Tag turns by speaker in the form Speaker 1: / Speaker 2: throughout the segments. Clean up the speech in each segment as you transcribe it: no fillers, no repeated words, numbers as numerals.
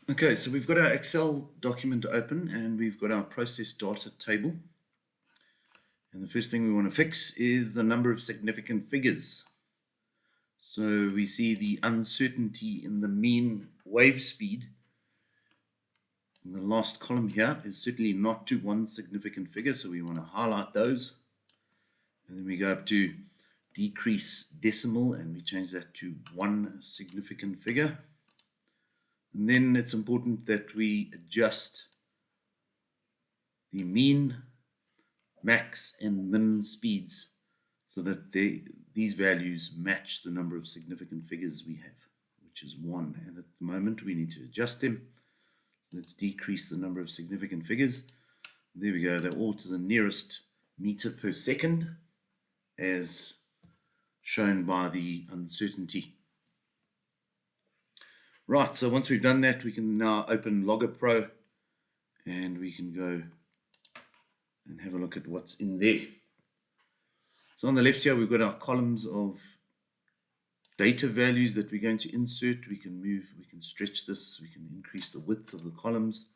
Speaker 1: Okay, so we've got our Excel document open and we've got our process data table. And the first thing we want to fix is the number of significant figures. So we see the uncertainty in the mean wave speed in the last column here is certainly not to one significant figure, so we want to highlight those. And then we go up to decrease decimal and we change that to one significant figure. And then it's important that we adjust the mean, max, and min speeds so that these values match the number of significant figures we have, which is 1. And at the moment, we need to adjust them. So let's decrease the number of significant figures. There we go. They're all to the nearest meter per second, as shown by the uncertainty. Right, so once we've done that, we can now open Logger Pro and we can go and have a look at what's in there. So on the left here, we've got our columns of data values that we're going to insert. We can move, we can stretch this, we can increase the width of the columns.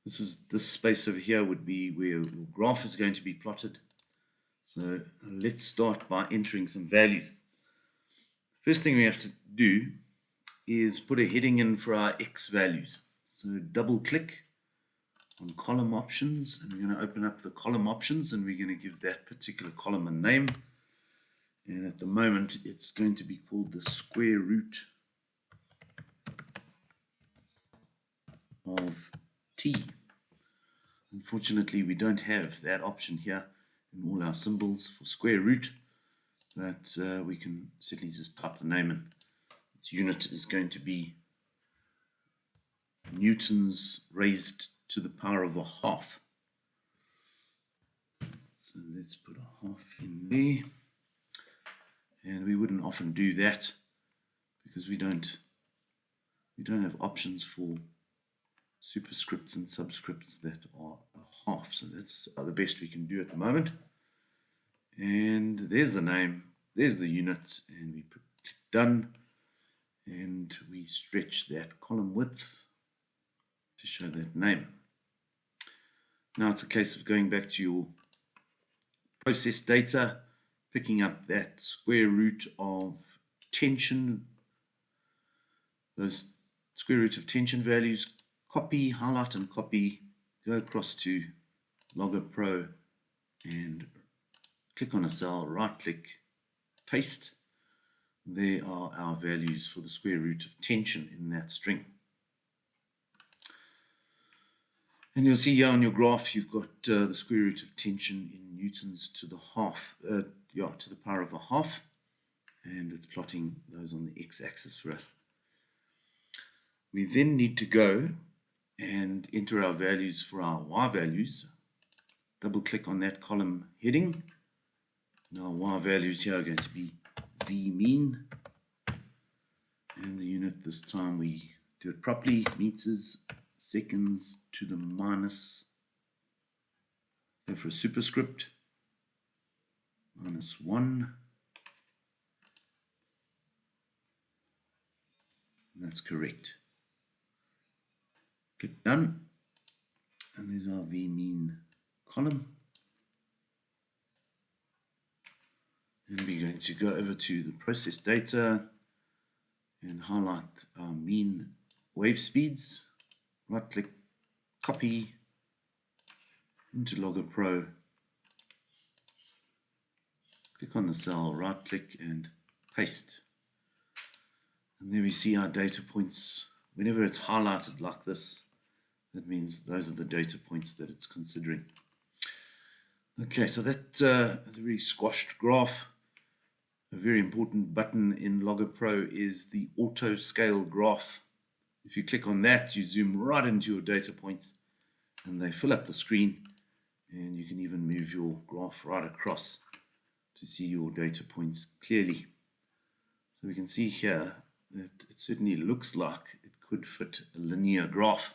Speaker 1: This space over here would be where your graph is going to be plotted. So let's start by entering some values. First thing we have to do is put a heading in for our X values. So double click on column options and we're going to open up the column options and we're going to give that particular column a name. And at the moment it's going to be called the square root of t. Unfortunately, we don't have that option here in all our symbols for square root, but we can certainly just type the name in. Its unit is going to be newtons raised to the power of a half. So let's put a half in there. And we wouldn't often do that because we don't have options for superscripts and subscripts that are a half. So that's the best we can do at the moment. And there's the name, there's the units, and we click done. And we stretch that column width to show that name. Now it's a case of going back to your process data, picking up that square root of tension, those square root of tension values, copy, highlight and copy, go across to Logger Pro and click on a cell, right click, paste. There are our values for the square root of tension in that string. And you'll see here on your graph, you've got the square root of tension in newtons to the half, to the power of a half. And it's plotting those on the x-axis for us. We then need to go and enter our values for our y values. Double click on that column heading. Now y values here are going to be V mean, and the unit this time we do it properly, meters, seconds to the minus, go for a superscript, -1, and that's correct. Click done, and there's our V mean column. And we're going to go over to the process data and highlight our mean wave speeds. Right click, copy into Logger Pro. Click on the cell, right click and paste. And there we see our data points. Whenever it's highlighted like this, that means those are the data points that it's considering. Okay, so that is a very squashed graph. A very important button in Logger Pro is the auto scale graph. If you click on that, you zoom right into your data points and they fill up the screen, and you can even move your graph right across to see your data points clearly. So we can see here that it certainly looks like it could fit a linear graph.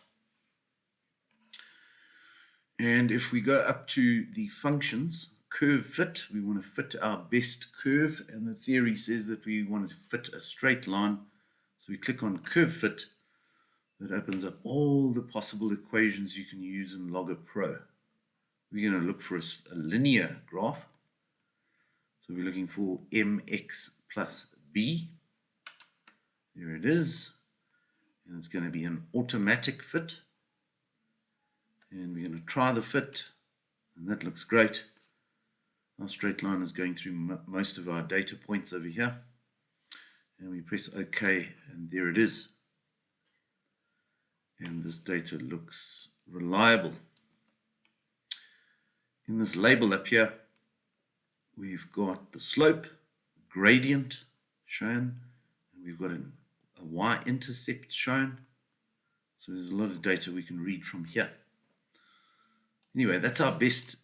Speaker 1: And if we go up to the functions, curve fit, we want to fit our best curve, and the theory says that we want to fit a straight line. So we click on curve fit, that opens up all the possible equations you can use in Logger Pro. We're going to look for a linear graph. So we're looking for mx plus b. There it is. And it's going to be an automatic fit. And we're going to try the fit. And that looks great. Our straight line is going through most of our data points over here. And we press OK, and there it is. And this data looks reliable. In this label up here, we've got the slope, gradient shown, and we've got a y-intercept shown. So there's a lot of data we can read from here. Anyway, that's our best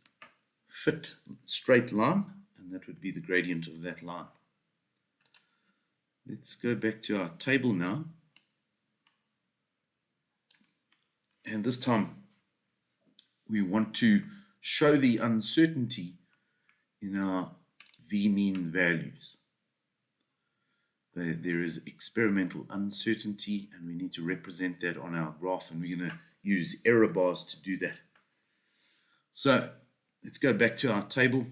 Speaker 1: fit straight line, and that would be the gradient of that line. Let's go back to our table now. And this time we want to show the uncertainty in our v-mean values. There is experimental uncertainty, and we need to represent that on our graph, and we're going to use error bars to do that. So let's go back to our table.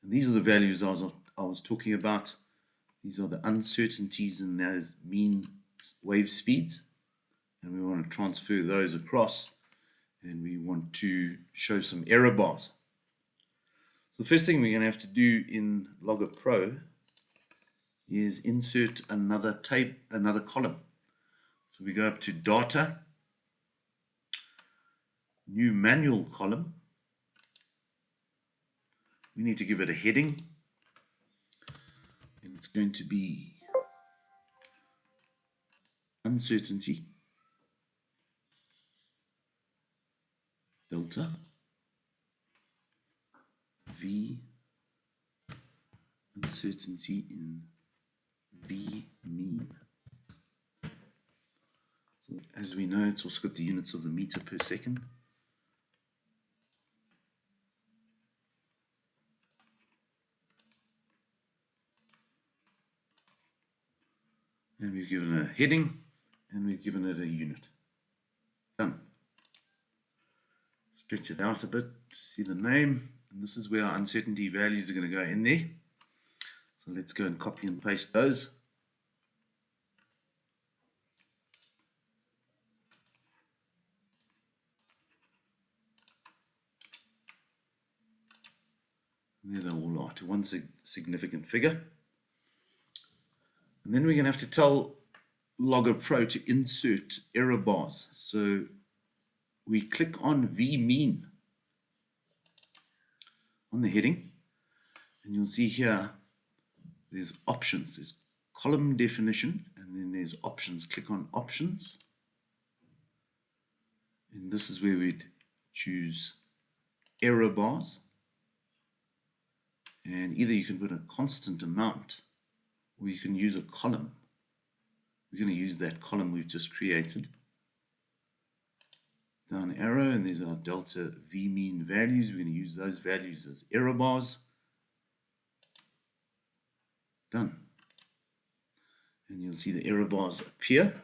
Speaker 1: And these are the values I was talking about. These are the uncertainties in those mean wave speeds. And we want to transfer those across, and we want to show some error bars. So the first thing we're going to have to do in Logger Pro is insert another column. So we go up to Data, New Manual Column. We need to give it a heading, and it's going to be Uncertainty delta v uncertainty in v mean. So as we know, it's also got the units of the meter per second. And we've given it a heading, and we've given it a unit. Done. Stretch it out a bit to see the name, and this is where our uncertainty values are going to go in there. So let's go and copy and paste those. And there they all are, to one significant figure. And then we're going to have to tell Logger Pro to insert error bars. So we click on v-mean on the heading, and you'll see here there's options. There's column definition, and then there's options. Click on options, and this is where we'd choose error bars, and either you can put a constant amount or you can use a column. We're going to use that column we've just created. Down arrow, and there's our delta v-mean values. We're going to use those values as error bars. Done. And you'll see the error bars appear.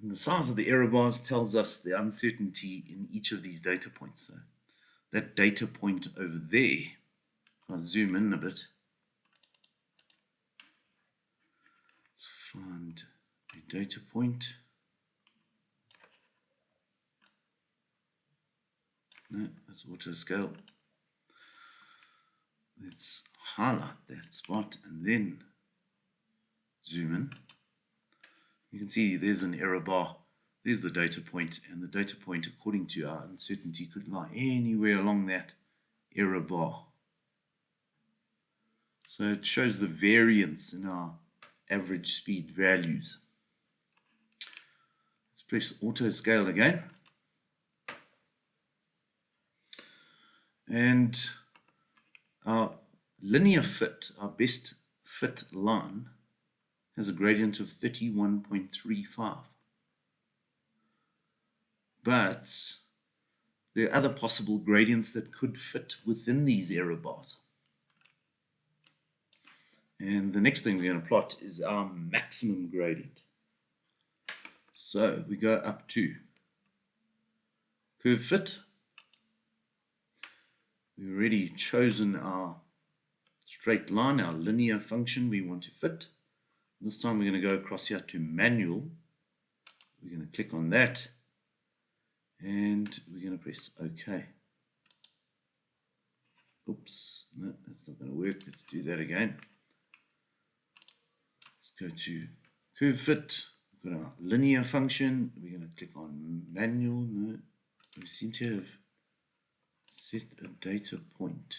Speaker 1: And the size of the error bars tells us the uncertainty in each of these data points. So that data point over there, I'll zoom in a bit. Find a data point. No, that's auto scale. Let's highlight that spot and then zoom in. You can see there's an error bar. There's the data point, and the data point, according to our uncertainty, could lie anywhere along that error bar. So it shows the variance in our average speed values. Let's press auto scale again. And our linear fit, our best fit line, has a gradient of 31.35. But there are other possible gradients that could fit within these error bars. And the next thing we're going to plot is our maximum gradient. So we go up to curve fit. We've already chosen our straight line, our linear function we want to fit. This time we're going to go across here to manual. We're going to click on that and we're going to press OK. Oops, no, that's not going to work. Let's do that again. Let's go to curve fit. We've got our linear function. We're going to click on manual. No, we seem to have set a data point.